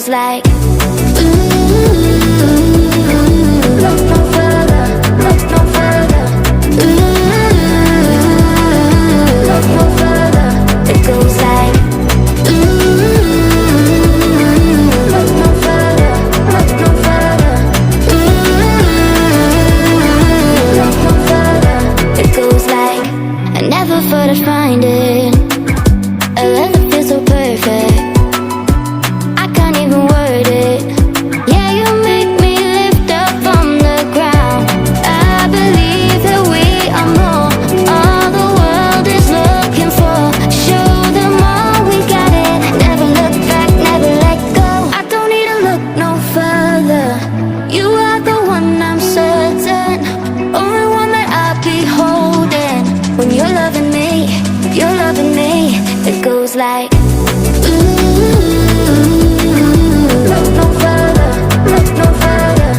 like Look no further, look no further. Look no further. It goes like Look no further, look no further. Look no further. It goes like I never thought I'd find it, a love that feels so perfect. I can't even word it. Yeah, you make me lift up from the ground. I believe that we are more, all the world is looking for. Show them all we got it. Never look back, never let go. I don't need to look no further. You are the one, I'm certain. Only one that I'll be holding. When you're loving me, you're loving me. It goes like Look no further, look no further.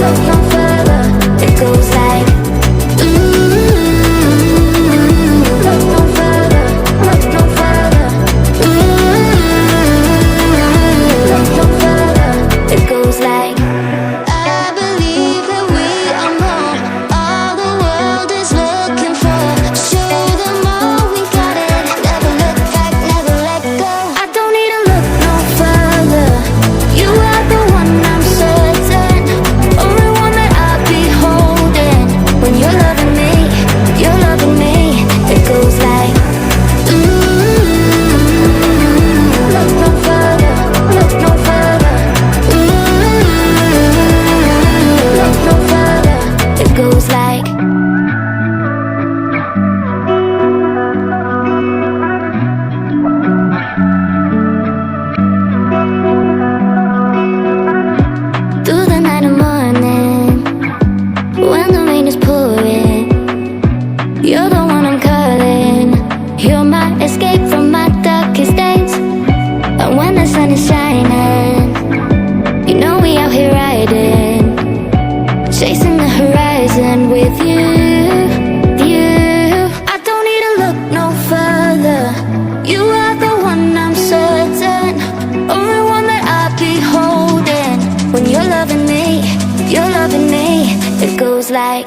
Look no further. it goes like Look no further, look no further. Look no further. it goes like I believe that we are more, all the world is looking for. Show them all we got it. Never look back, never let go. I don't need to look no further. You are the one, I'm certain. Only one that I'll be holding. When you're loving me, you're loving me. It goes like Look no further, look no further. Look no further. it goes like through the night and morning, when the rain is pouring, you're the one I'm calling. You're my escape from my darkest days. And when the sun is shining, you know we out here riding, chasing the horizon with you. I don't need to look no further. You are the one, I'm certain. Only one that I'll be holding. When you're loving me, you're loving me. It goes like